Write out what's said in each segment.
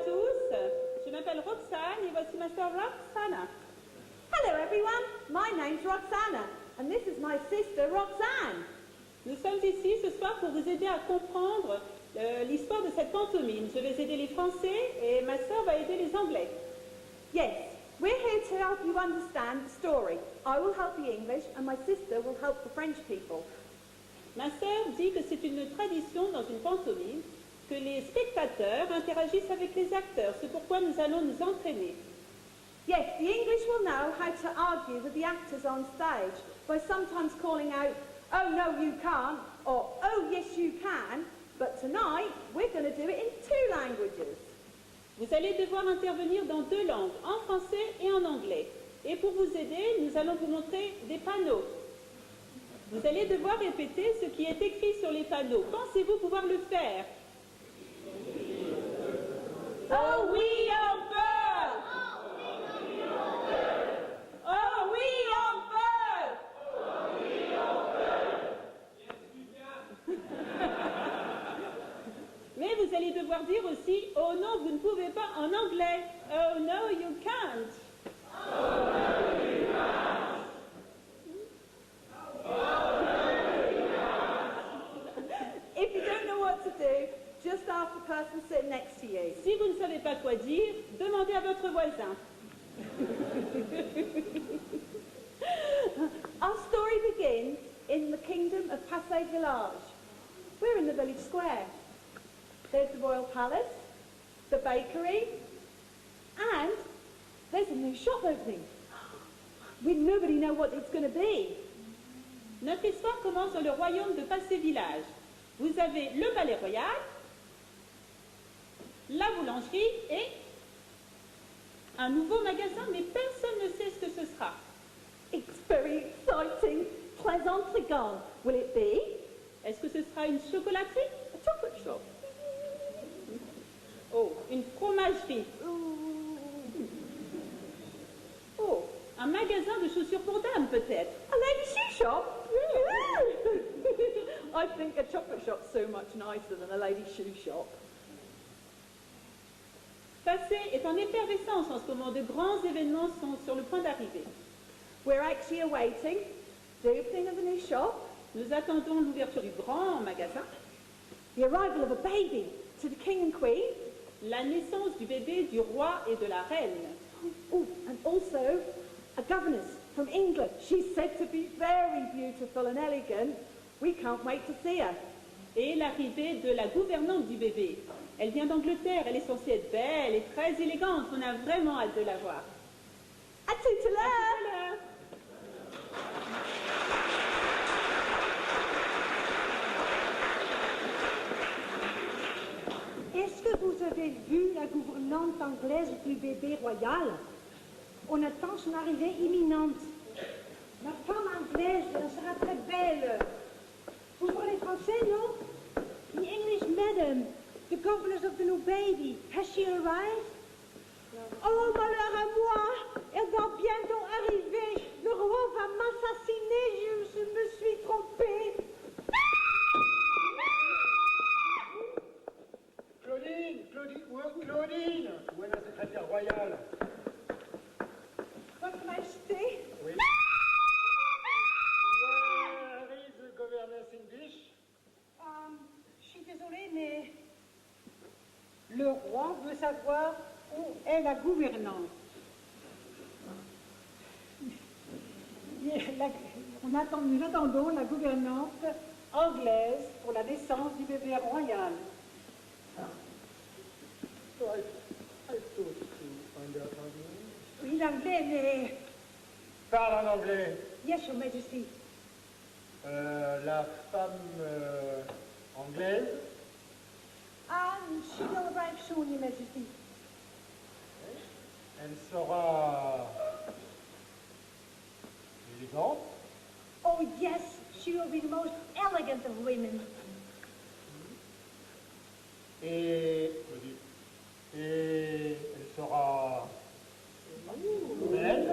tous, je m'appelle Roxane et voici ma sœur Roxana. Hello everyone, my name's Roxana and this is my sister Roxanne. Nous sommes ici ce soir pour vous aider à comprendre l'histoire de cette pantomime. Je vais aider les Français et ma sœur va aider les Anglais. Yes, we're here to help you understand the story. I will help the English and my sister will help the French people. Ma sœur dit que c'est une tradition dans une pantomime que les spectateurs interagissent avec les acteurs. C'est pourquoi nous allons nous entraîner. Yes, the English will know how to argue with the actors on stage by sometimes calling out, "Oh no, you can't," or "Oh yes, you can." But tonight, we're going to do it in 2 languages. Vous allez devoir intervenir dans 2 langues, en français et en anglais. Et pour vous aider, nous allons vous montrer des panneaux. Vous allez devoir répéter ce qui est écrit sur les panneaux. Pensez-vous pouvoir le faire? Oh oui, on peut! Oh oui, on peut! Mais vous allez devoir dire aussi, oh non, vous ne pouvez pas en anglais. Oh no, you can't. If you don't know what to do, just ask the person sitting next to you. Si vous ne savez pas quoi dire, demandez à votre voisin. Our story begins in the kingdom of Passy Village. We're in the village square. There's the royal palace, the bakery, and there's a new shop opening. We nobody know what it's going to be. Notre histoire commence dans le royaume de Passy Village. Vous avez le palais royal, la boulangerie et un nouveau magasin, mais personne ne sait ce que ce sera. It's very exciting. Très intriguant. Will it be Est-ce que ce sera une chocolaterie? a chocolate shop? Oh, une fromagerie. Oh, un magasin de chaussures pour dames peut-être. A lady shoe shop? I think a chocolate shop's so much nicer than a lady shoe shop. Passy est en effervescence en ce moment. De grands événements sont sur le point d'arriver. We're actually awaiting the opening of the new shop, Nous attendons l'ouverture du grand magasin, the arrival of a baby to the king and queen, la naissance du bébé, du roi et de la reine. oh, and also a governess from England. She's said to be very beautiful and elegant. We can't wait to see her. Et l'arrivée de la gouvernante du bébé. Elle vient d'Angleterre, elle est censée être belle et très élégante. On a vraiment hâte de la voir. À tout à l'heure. Est-ce que vous avez vu la gouvernante anglaise du bébé royal? On attend son arrivée imminente. La femme anglaise, elle sera très belle. Vous parlez français, non? The English madam, the governess of the new baby, has she arrived? Oh, malheur à moi! Elle va bientôt arriver. Le roi va m'assassiner. Je me suis trompée. Claudine, où est la secrétaire royale? Votre Majesté. Oui. Where is the governess English? Je suis désolée, mais le roi veut savoir où est la gouvernante. Nous attendons la gouvernante anglaise pour la naissance du bébé royal. So I thought to find out how to... Oui, l'anglais, mais... Parle en anglais. Yes, Your Majesty. La femme anglaise. She will arrive soon, Your Majesty. Elle sera élégante. Oh, yes, she will be the most elegant of women. Et elle sera belle.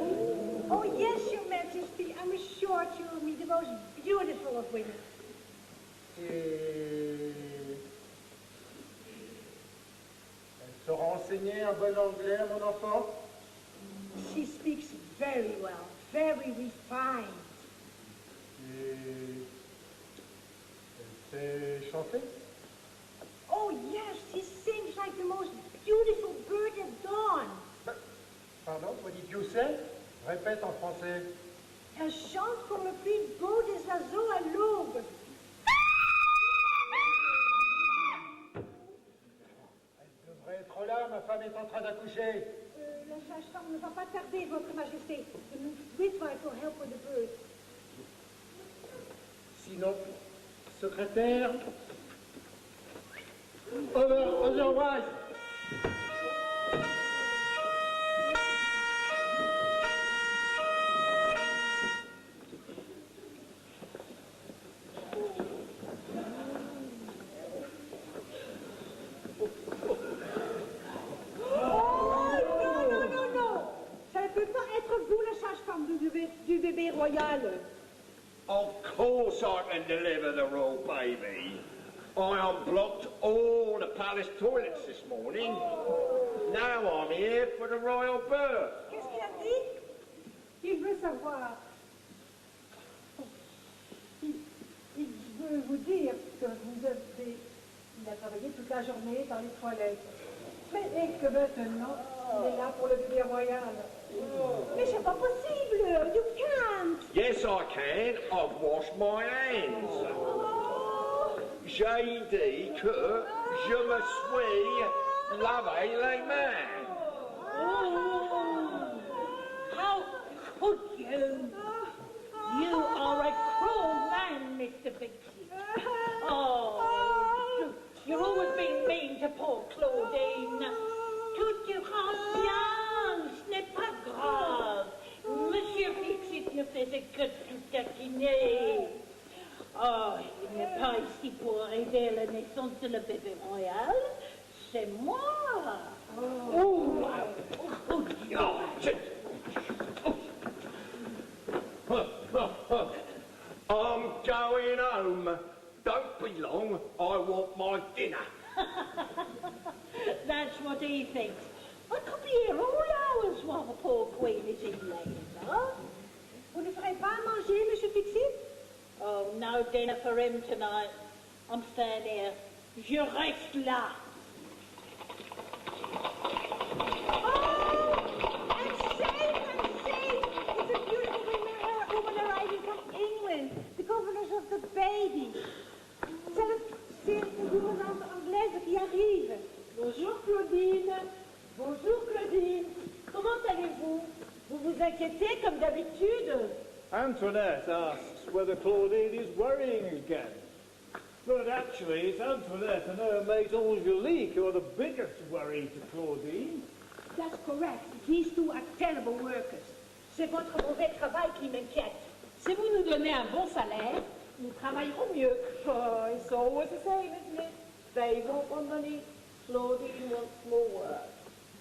Oh, yes, Your Majesty. I'm sure she will be the most beautiful of women. Et elle sera enseignante. enseigner un bon anglais à mon enfant? She speaks very well, very refined. Et elle sait chanter? Oh yes, she sings like the most beautiful bird at dawn. Pardon, vous dites you say? Répète en français. Elle chante comme le plus beau des oiseaux à l'aube. Elle devrait être là, ma femme est en train d'accoucher. La sage-femme ne va pas tarder, Votre Majesté. De midwife will help with the bird. Sinon, secrétaire, otherwise. Du bébé royal. Of course I can deliver the royal baby. I unblocked all the palace toilets this morning. Now I'm here for the royal birth. Qu'est-ce qu'il a dit? Il veut savoir. Il veut vous dire que vous avez... Il a travaillé toute la journée dans les toilettes. Et que maintenant, il est là pour le bébé royal. Mais c'est pas possible! You can't! Yes, I can. I've washed my hands. J'ai dit que je me suis lavé les mains. How could you? You are a cruel man, Mr. Binksy. Oh, you're always being mean to poor Claudine. Tout ira bien, ce n'est pas grave. Monsieur Fixit ne faisait que tout taquiner. Oh, il n'est pas ici pour aider la naissance de le bébé royal. C'est moi. I'm going home. Don't be long. I want my dinner. That's what he thinks. I could be here all hours while the poor queen is in labour. Vous ne ferez pas à manger, Monsieur Fixit? Oh, no dinner for him tonight. I'm staying here. Je reste là. Oh, I'm safe, I'm safe. It's a beautiful woman arriving from England, the governess of the baby. C'est une gouvernante anglaise qui arrive. Bonjour Claudine. Bonjour Claudine. Comment allez-vous? Vous vous inquiétez comme d'habitude? Antoinette asks whether Claudine is worrying again. But actually, it's Antoinette and her mate Angelique who are the biggest worry to Claudine. That's correct. These two are terrible workers. C'est votre mauvais travail qui m'inquiète. Si vous nous donnez un bon salaire, nous travaillerons mieux. Oh, it's always the same, isn't it? They want more money, Claudine wants more work.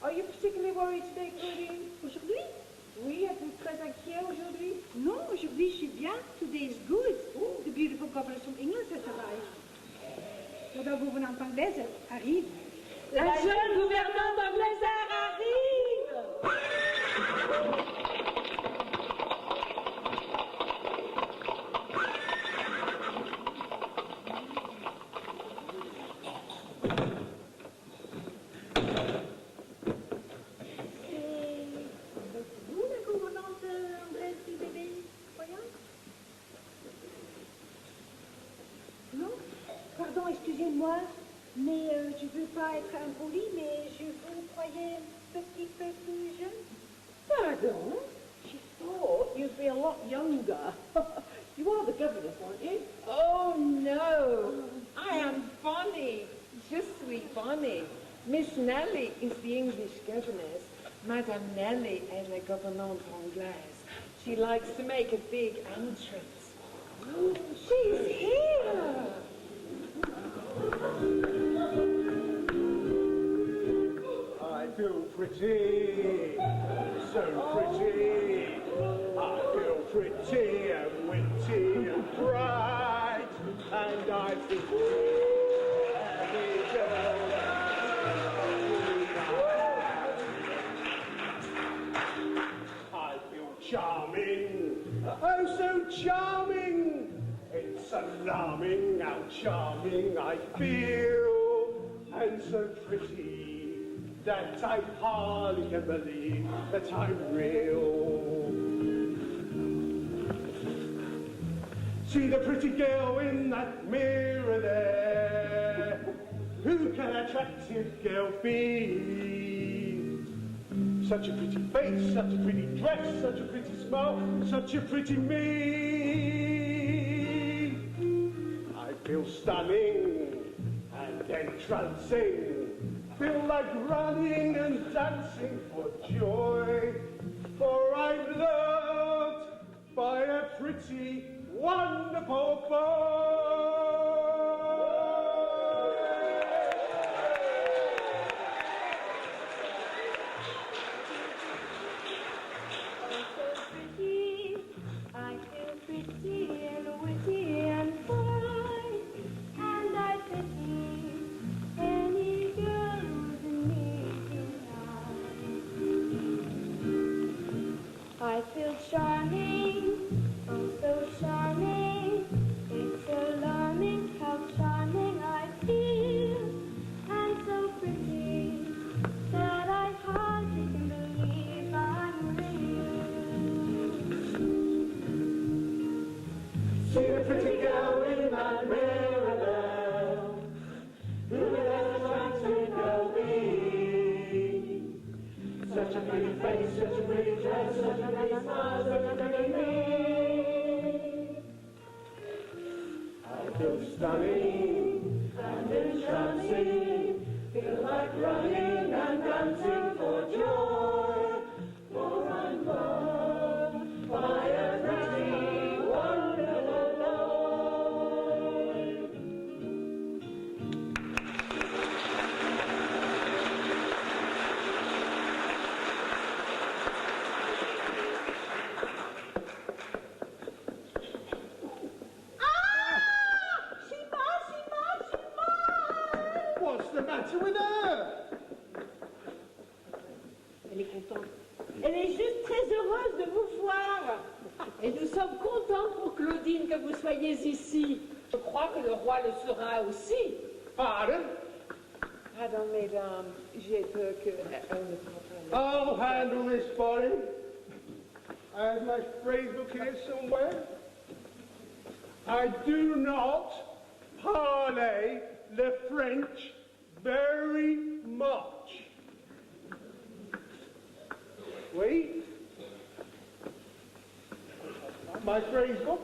Are you particularly worried today, Claudine? Aujourd'hui? Oui, êtes-vous très inquiet aujourd'hui? Non, aujourd'hui je suis bien. Today is good. The beautiful governess from England has arrived. La gouvernante anglaise arrive. La jeune gouvernante anglaise arrive! Vous, la gouvernante anglaise du bébé royal? Non? Pardon, excusez-moi, mais je ne veux pas être impolie, mais je vous croyais un petit peu plus jeune. Pardon? She thought you'd be a lot younger. You are the governess, aren't you? Oh no, I am Bonnie, je suis Bonnie. Miss Nellie is the English governess. Madame Nellie is la gouvernante anglaise. She likes to make a big entrance. She's here! I feel pretty, so pretty. I feel pretty and witty and bright, and I feel happy girl. Oh, so charming! It's alarming how charming I feel, and so pretty that I hardly can believe that I'm real. See the pretty girl in that mirror there. Who can an attractive girl be? Such a pretty face, such a pretty dress, such a pretty smile, such a pretty me. I feel stunning and entrancing, feel like running and dancing for joy, for I'm loved by a pretty, wonderful boy. I feel charming, oh so charming. It's alarming how charming I feel, and so pretty that I hardly can believe I'm real. See the pretty girl in that mirror there. Who can that attractive girl be? Such a pretty face, such a pretty dress, such a pretty smile, such a pretty me. I feel stunning and entrancing, feel like running and dancing for joy, for I'm loved by a pretty, wonderful boy. What's the matter with her? Elle est contente. Elle est juste très heureuse de vous voir. Et nous sommes contents pour Claudine que vous soyez ici. Je crois que le roi le sera aussi. Pardon? Pardon, mesdames, j'ai peur qu'elle ne prend pas. I'll handle this body. I have my phrase book here somewhere. I do not parler le French very much. Oui? My phrase book.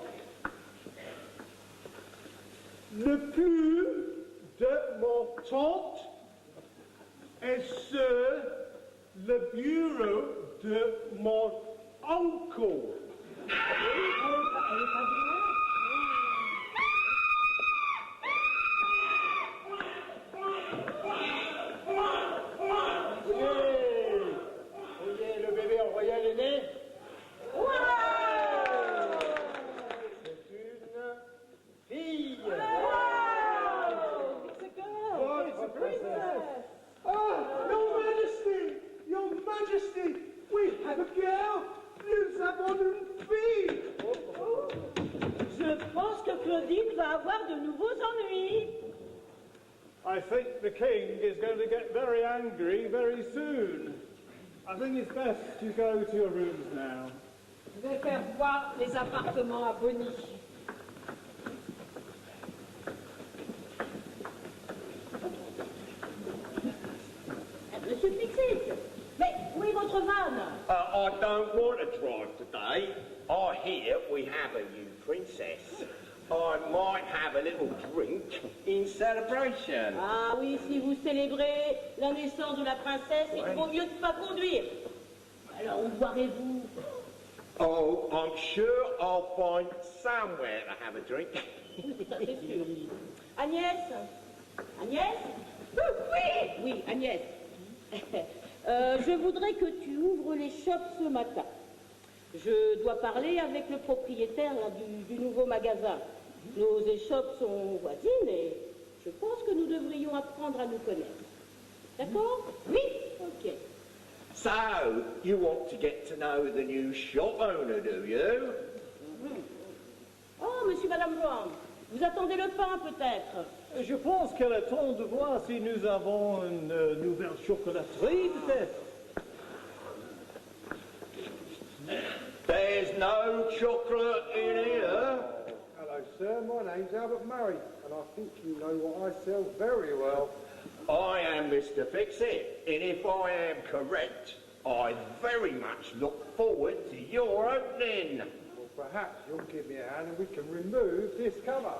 Le plus de mon tante est sur le bureau de mon oncle. Voyez le bébé en royal aîné. C'est une fille. Votre princess. Ah, Your Majesty, Your Majesty, we have a girl. Nous avons une fille. Je pense que Claudine va avoir de nouveaux ennuis. I think the king is going to get very angry very soon. I think it's best you go to your rooms now. Je vais faire voir les appartements à Bonny. Monsieur Fixit, mais où est votre van? I don't want to drive today. I hear we have a new princess. I might have a little drink in celebration. Ah oui, si vous célébrez la naissance de la princesse, il vaut mieux ne pas conduire. Alors, où boirez-vous? Oh, I'm sure I'll find somewhere to have a drink. Oui, ça c'est sûr. Agnès? Agnès? Oui! Oui, Agnès. Je voudrais que tu ouvres les shops ce matin. Je dois parler avec le propriétaire là, du nouveau magasin. Nos échoppes sont voisines et je pense que nous devrions apprendre à nous connaître. D'accord? Oui? Ok. So, you want to get to know the new shop owner, do you? ici Madame Joan. Vous attendez le pain, peut-être? Je pense qu'elle attend de voir si nous avons une nouvelle chocolaterie, peut-être. There's no chocolate in here. Hello, sir. My name's Albert Murray, and I think you know what I sell very well. I am Mr. Fix-It, and if I am correct, I very much look forward to your opening. Well, perhaps you'll give me a hand and we can remove this cover.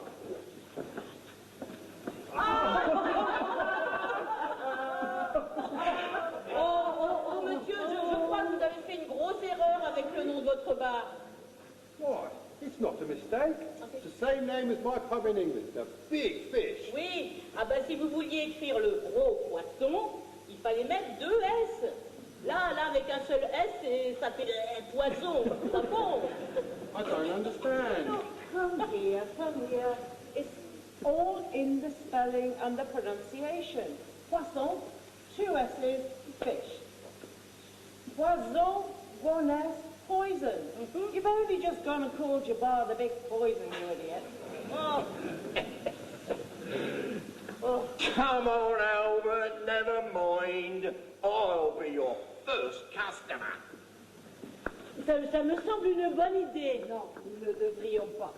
Oh, monsieur, je crois que vous avez fait une grosse erreur avec le nom de votre bar. Why? It's not a mistake. It's the same name as my pub in England, the Big Fish. Oui, ah ben si vous vouliez écrire le gros poisson, il fallait mettre 2 S. Là, avec un seul S, ça fait poison, ça fond. I don't understand. Come here. It's all in the spelling and the pronunciation. Poisson, 2 S's, fish. Poison, 1 S, poison. You've only just gone and called your bar the Big Poison, you idiot. Oh. Oh, come on, Albert, never mind. I'll be your first customer. Ça me semble une bonne idée. Non, nous ne devrions pas.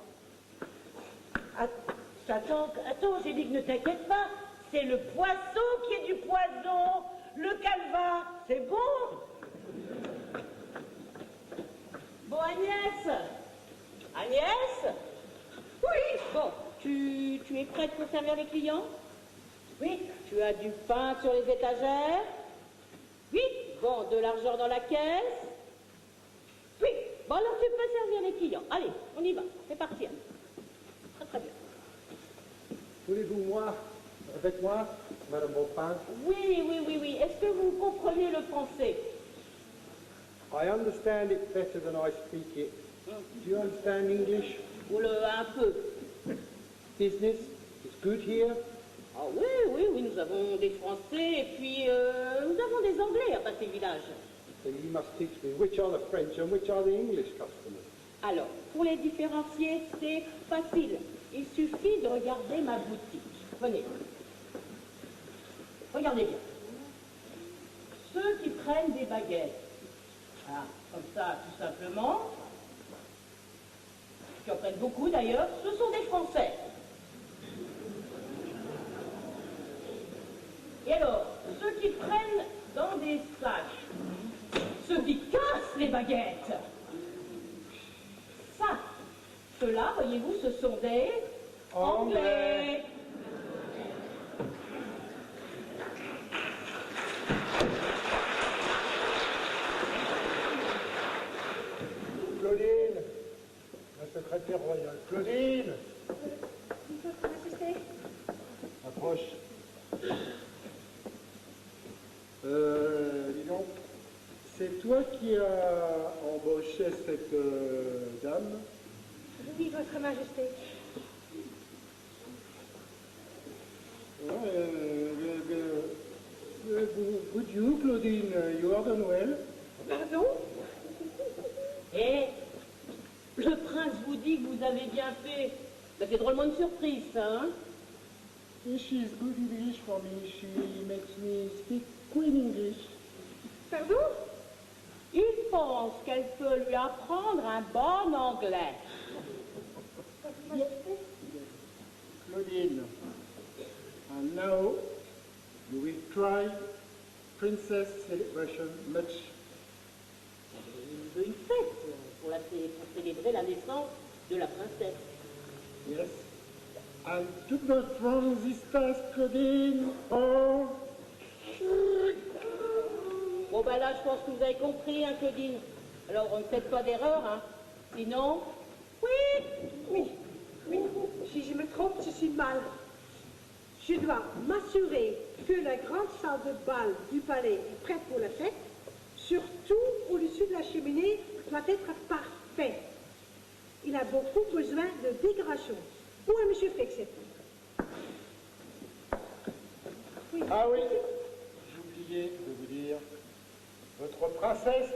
Attends, j'ai dit que ne t'inquiète pas. C'est le poisson qui est du poison. Le calva, c'est bon. Bon, Agnès? Oui. Bon, tu es prête pour servir les clients? Oui. Tu as du pain sur les étagères? Oui. Bon, de l'argent dans la caisse? Oui. Bon, alors tu peux servir les clients. Allez, on y va. C'est parti, Anne. Très, très bien. Voulez-vous moi, avec moi, Madame Beaupin? Oui. Est-ce que vous comprenez le français? I understand it better than I speak it. Do you understand English? Un peu. Business is good here. Ah oui, nous avons des Français et puis nous avons des Anglais à Passé Village. So you must teach me which are the French and which are the English customers. Alors, pour les différencier, c'est facile. Il suffit de regarder ma boutique. Venez. Regardez bien. Ceux qui prennent des baguettes, comme ça, tout simplement, qui en prennent beaucoup d'ailleurs, ce sont des Français. Et alors, ceux qui prennent dans des sacs, ceux qui cassent les baguettes, ça, ceux-là, voyez-vous, ce sont des Anglais. Claudine, la secrétaire royale. Claudine, Votre Majesté? approche. Dis donc, c'est toi qui as embauché cette dame? Oui, Votre Majesté. Would you, Claudine, you are done well? Pardon? Et le prince vous dit que vous avez bien fait. Ben, c'est drôlement une surprise, ça, hein? She's good English for me. She makes me speak Queen English. Pardon? Il pense qu'elle peut lui apprendre un bon anglais. Votre Majesté? Claudine, and now you will try princess celebration much. Une fête pour célébrer la naissance de la princesse. Yes. And do not run this task, Claudine, or... Bon, ben là, je pense que vous avez compris, hein, Claudine. Alors, on ne fait pas d'erreur, hein. Sinon... Oui. Si je me trompe, je suis mal. Je dois m'assurer que la grande salle de bal du palais est prête pour la fête. Surtout au-dessus de la cheminée doit être parfait. Il a beaucoup besoin de décoration. Où est Monsieur Fix-It? Oui. Ah oui, j'oubliais de vous dire, votre princesse,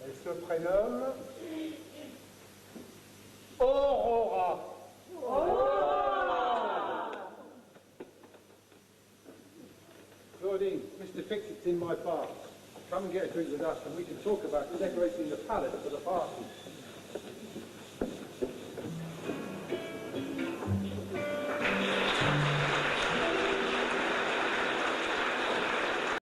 elle se prénomme Aurora. Claudine, Mr. Fixit's in my bath. Come and get a drink with us and we can talk about decorating the palace for the party.